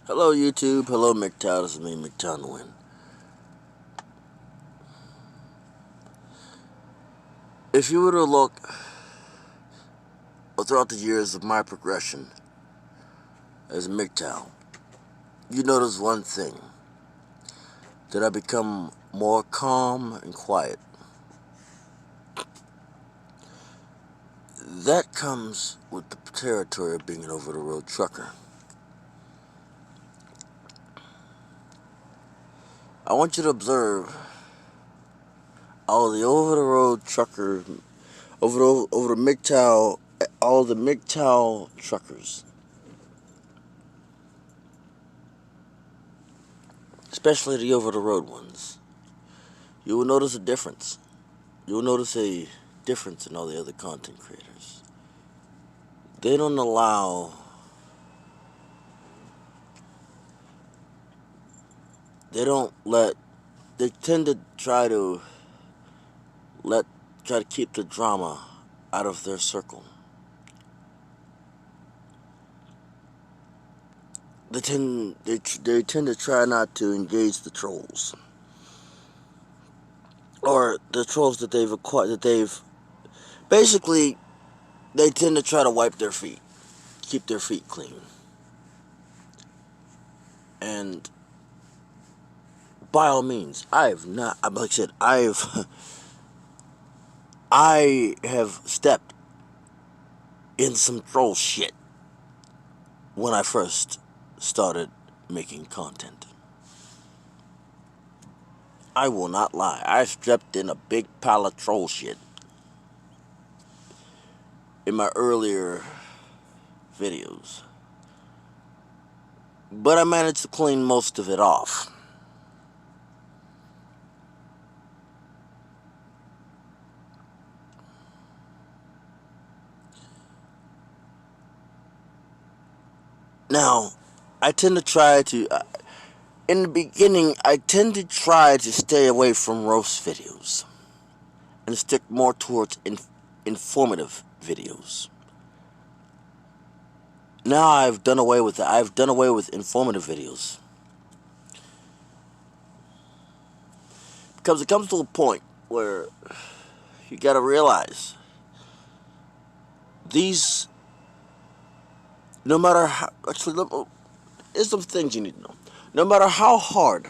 Hello YouTube, hello MGTOW, this is me, MGTOW. If you were to look throughout the years of my progression as MGTOW, you notice one thing, that I become more calm and quiet. That comes with the territory of being an over-the-road trucker. I want you to observe all the over-the-road trucker, over the MGTOW, all the MGTOW truckers, especially the over-the-road ones. You will notice a difference. You will notice a difference in all the other content creators. They don't allow, they don't let, they tend to try to keep the drama out of their circle. They tend to try not to engage the trolls, or the trolls that they've acquired. Basically, they tend to try to wipe their feet, keep their feet clean, and by all means, like I said, I have stepped in some troll shit when I first started making content. I will not lie. I stepped in a big pile of troll shit in my earlier videos. But I managed to clean most of it off. Now, I tend to try to, in the beginning, I tend to try to stay away from roast videos and stick more towards informative videos. Now I've done away with that. I've done away with informative videos. Because it comes to a point where you gotta realize these, no matter how, actually, there's some things you need to know. No matter how hard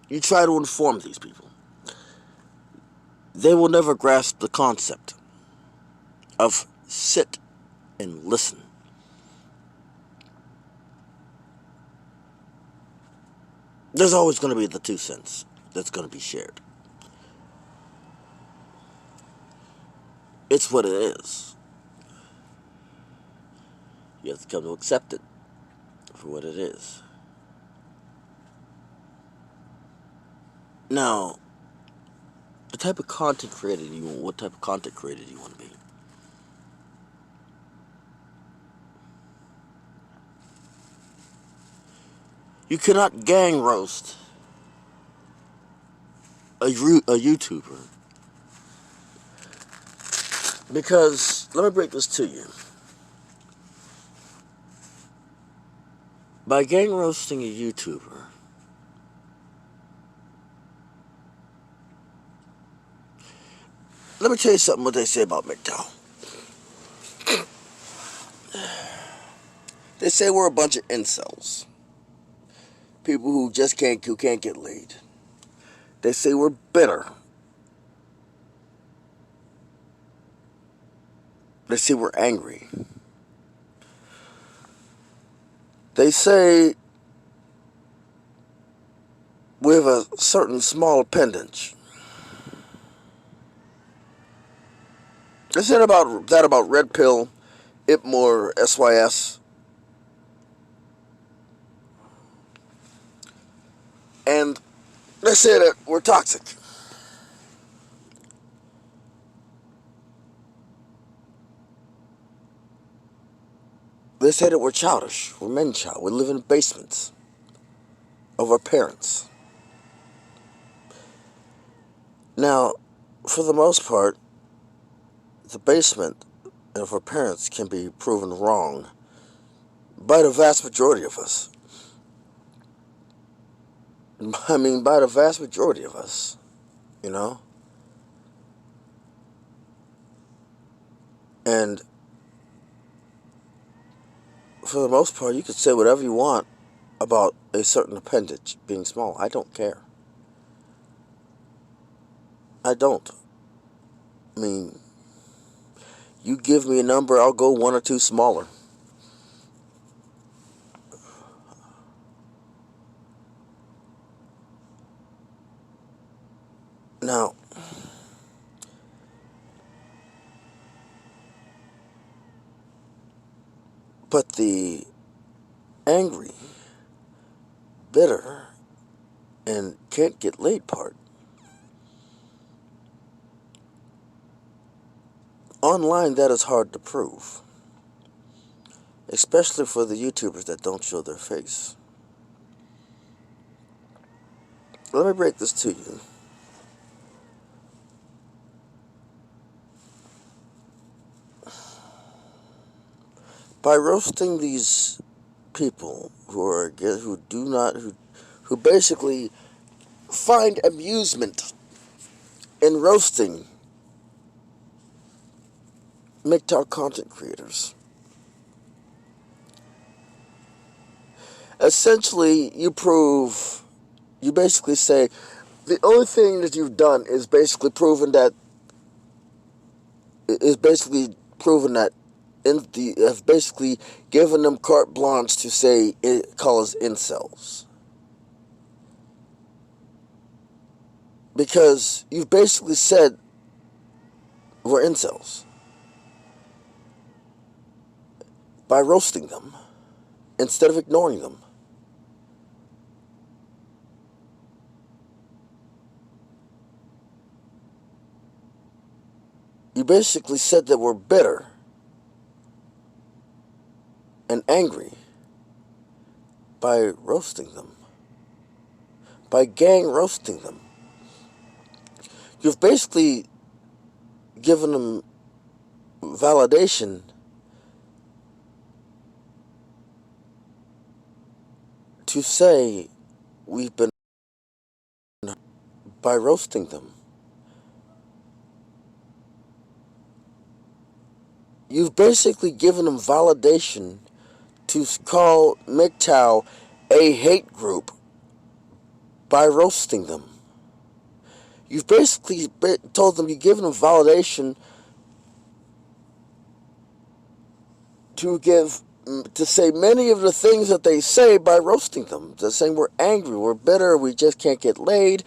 you try to inform these people, they will never grasp the concept of sit and listen. There's always going to be the 2 cents that's going to be shared. It's what it is. You have to come to accept it for what it is. Now, what type of content creator do you want to be? You cannot gang roast a YouTuber, because let me break this to you. By gang roasting a YouTuber, let me tell you something what they say about MGTOW. They say we're a bunch of incels. People who can't get laid. They say we're bitter. They say we're angry. They say we have a certain small appendage. They said about Red Pill, Ipmore, SYS. And they say that we're toxic. They say that we're childish. We're men-child. We live in basements of our parents. Now, for the most part, the basement of our parents can be proven wrong by the vast majority of us. I mean, by the vast majority of us, you know? And for the most part, you could say whatever you want about a certain appendage being small. I don't care. I don't. I mean, you give me a number, I'll go one or two smaller. Now, but the angry, bitter, and can't get laid part, online that is hard to prove. Especially for the YouTubers that don't show their face. Let me break this to you. By roasting these people who basically find amusement in roasting MGTOW content creators. Essentially, you basically say, the only thing that you've done is basically proven that have basically given them carte blanche to say call us incels. Because you've basically said we're incels by roasting them instead of ignoring them. You basically said that we're bitter and angry by roasting them, by gang roasting them. You've basically given them validation to say we've been by roasting them. You've basically given them validation to call MGTOW a hate group by roasting them. You've basically told them you've given them validation to say many of the things that they say by roasting them. They're saying we're angry, we're bitter, we just can't get laid.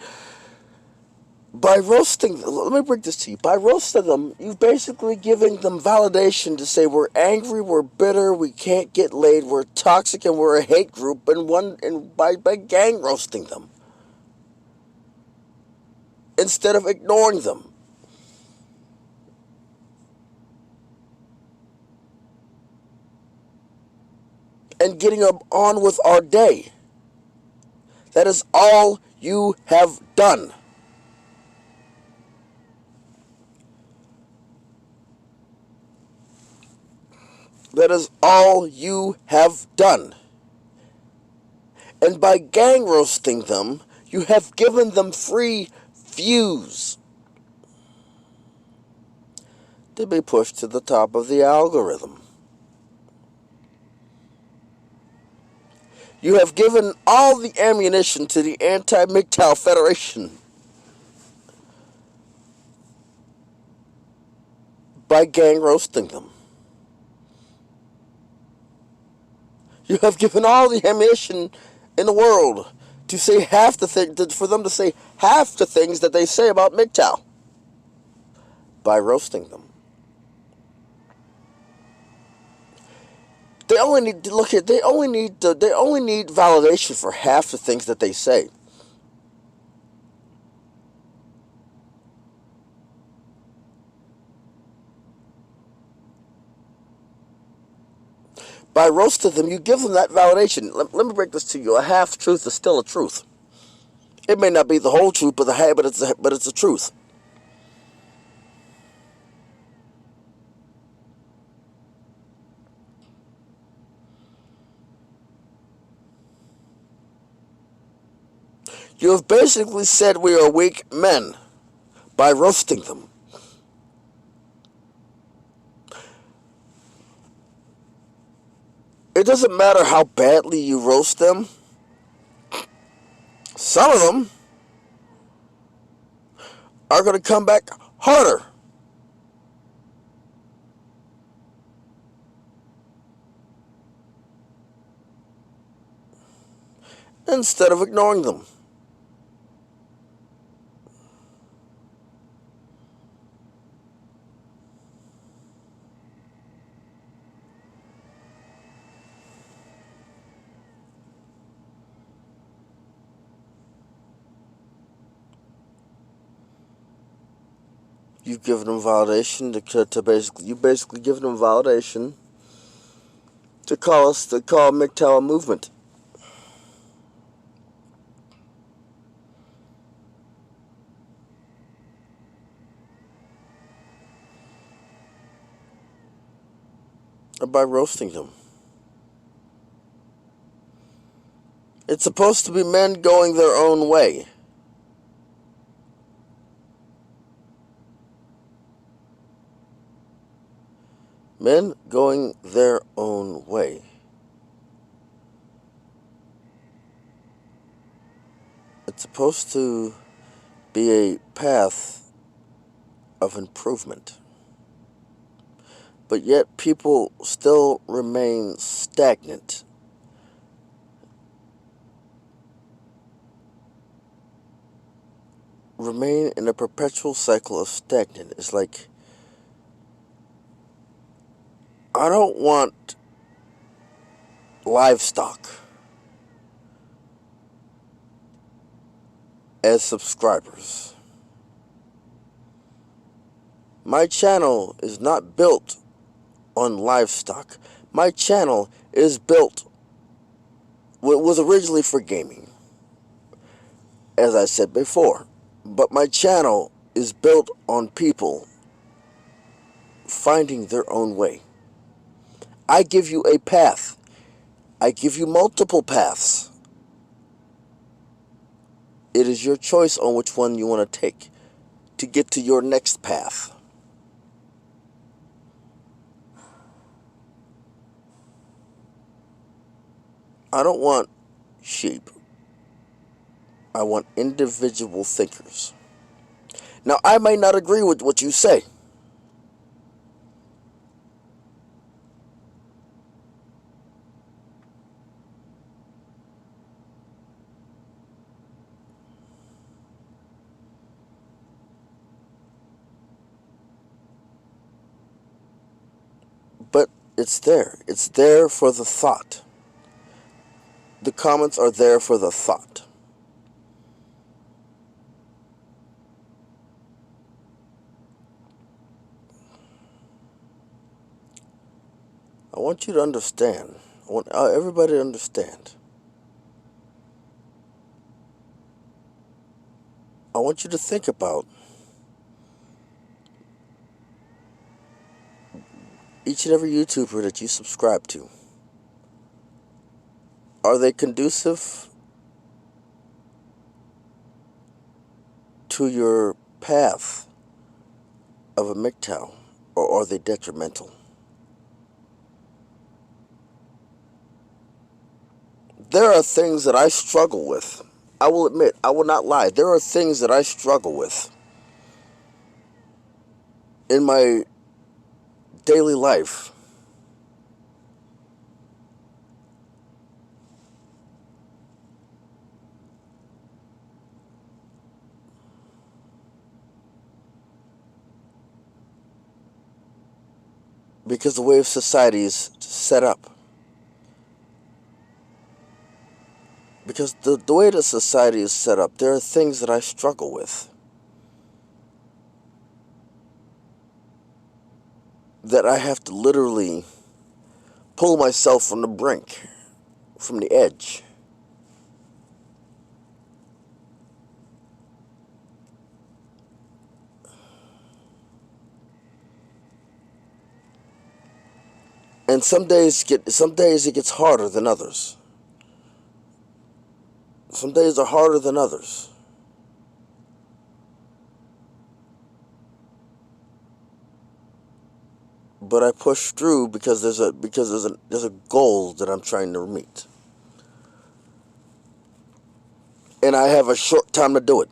By roasting, let me break this to you. By roasting them, you're basically giving them validation to say we're angry, we're bitter, we can't get laid, we're toxic, and we're a hate group. And by gang roasting them instead of ignoring them and getting on with our day. That is all you have done. That is all you have done. And by gang roasting them, you have given them free views to be pushed to the top of the algorithm. You have given all the ammunition to the anti-MGTOW Federation by gang roasting them. You have given all the ammunition in the world to say for them to say half the things that they say about MGTOW by roasting them. They only need validation for half the things that they say. By roasting them, you give them that validation. Let me break this to you. A half truth is still a truth. It may not be the whole truth, but it's a truth. You have basically said we are weak men by roasting them. It doesn't matter how badly you roast them. Some of them are going to come back harder. Instead of ignoring them. You've given them validation to basically, you basically given them validation to call MGTOW a movement. By roasting them. It's supposed to be men going their own way. Men going their own way. It's supposed to be a path of improvement. But yet people still remain stagnant. Remain in a perpetual cycle of stagnant. It's like, I don't want livestock as subscribers. My channel is not built on livestock. My channel is built, was originally for gaming, as I said before. But my channel is built on people finding their own way. I give you a path. I give you multiple paths. It is your choice on which one you want to take to get to your next path. I don't want sheep. I want individual thinkers. Now, I may not agree with what you say. But it's there. It's there for the thought. The comments are there for the thought. I want you to understand. I want everybody to understand. I want you to think about each and every YouTuber that you subscribe to. Are they conducive to your path of a MGTOW, or are they detrimental? There are things that I struggle with. I will admit, I will not lie. There are things that I struggle with in my daily life. Because the way of society is set up. Because the way that society is set up, there are things that I struggle with. That I have to literally pull myself from the brink, from the edge. And some days it gets harder than others. Some days are harder than others. But I push through because there's a goal that I'm trying to meet. And I have a short time to do it.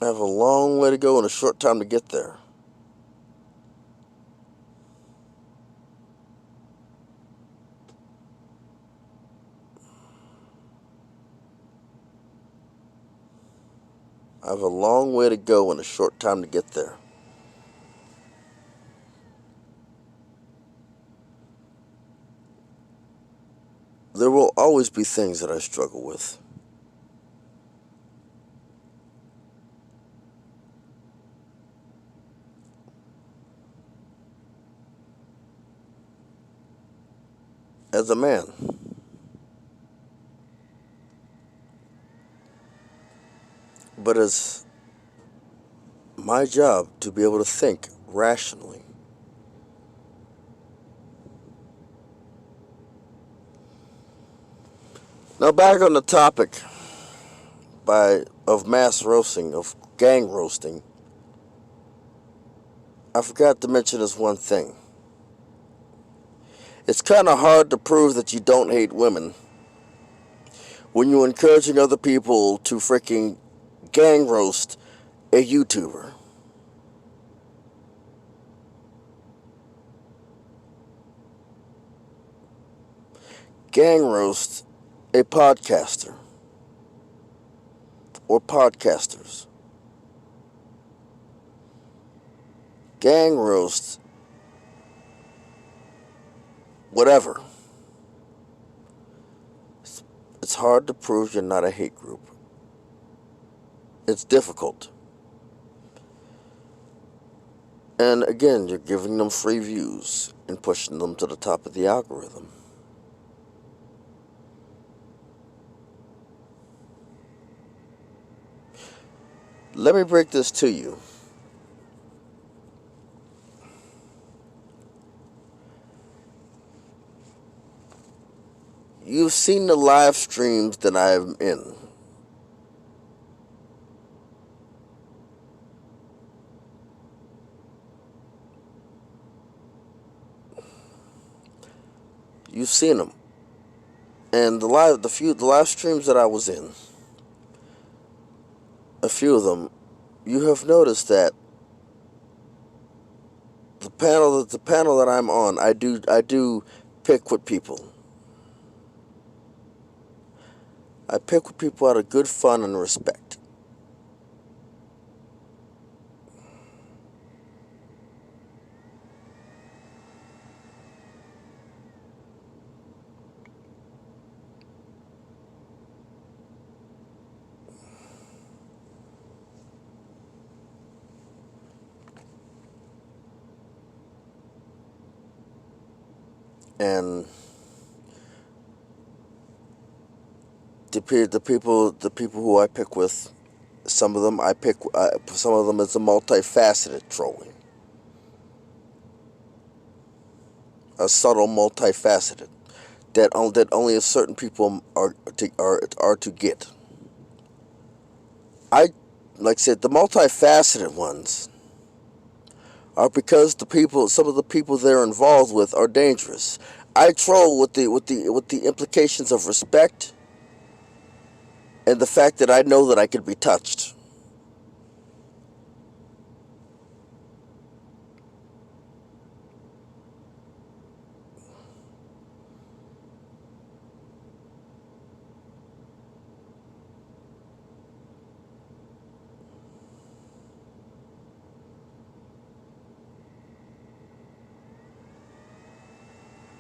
I have a long way to go and a short time to get there. I have a long way to go and a short time to get there. There will always be things that I struggle with. As a man, but it's my job to be able to think rationally. Now back on the topic of mass roasting, of gang roasting, I forgot to mention this one thing. It's kind of hard to prove that you don't hate women when you're encouraging other people to freaking gang roast a YouTuber. Gang roast a podcaster or podcasters. Gang roast whatever. It's hard to prove you're not a hate group. It's difficult. And again, you're giving them free views and pushing them to the top of the algorithm. Let me break this to you. You've seen the live streams that I'm in. You've seen them. And the live streams that I was in, a few of them, you have noticed that the panel that I'm on, I do pick with people. I pick with people out of good fun and respect. And the people who I pick with, some of them is a multifaceted trolling, a subtle multifaceted that only a certain people are to get. I like I said, the multifaceted ones are because some of the people they're involved with are dangerous. I troll with the implications of respect and the fact that I know that I could be touched.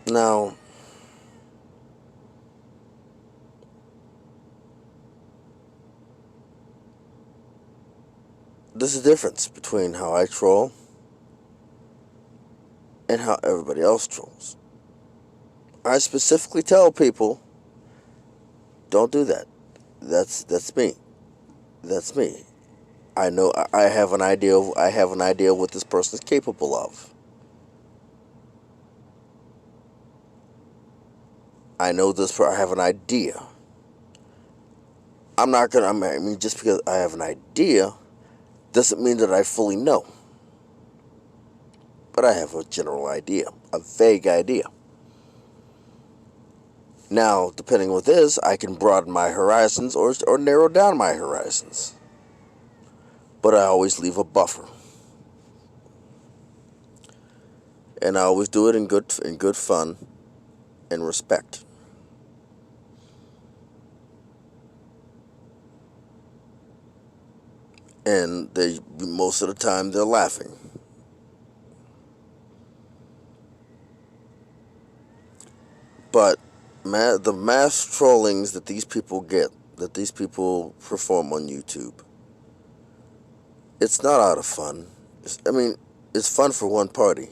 Now, there's a difference between how I troll and how everybody else trolls. I specifically tell people, don't do that. That's me. That's me. I know I have an idea of what this person is capable of. I have an idea. I'm not gonna. I mean, just because I have an idea doesn't mean that I fully know. But I have a general idea, a vague idea. Now, depending on what this, I can broaden my horizons or narrow down my horizons. But I always leave a buffer, and I always do it in good fun and respect. And they most of the time they're laughing. But the mass trollings that these people get, that these people perform on YouTube, it's not out of fun. I mean, it's fun for one party.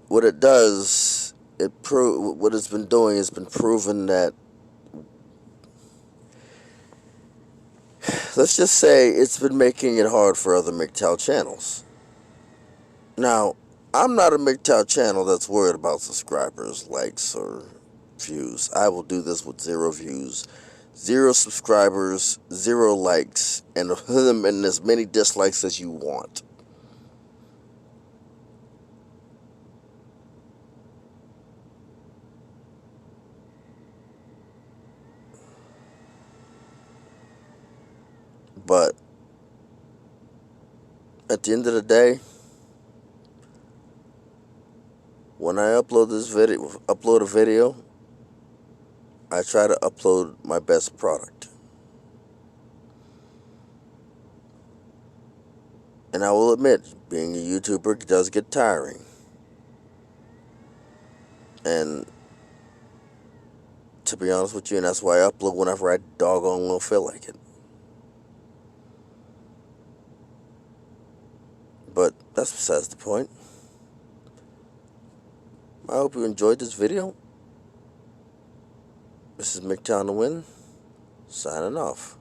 What it does, what it's been doing has been proven that, let's just say, it's been making it hard for other MGTOW channels. Now, I'm not a MGTOW channel that's worried about subscribers, likes, or views. I will do this with 0 views, 0 subscribers, 0 likes, and and as many dislikes as you want. But at the end of the day, when I upload a video, I try to upload my best product. And I will admit, being a YouTuber does get tiring. And to be honest with you, and that's why I upload whenever I doggone will feel like it. But that's besides the point. I hope you enjoyed this video. This is MGTOW to Win, signing off.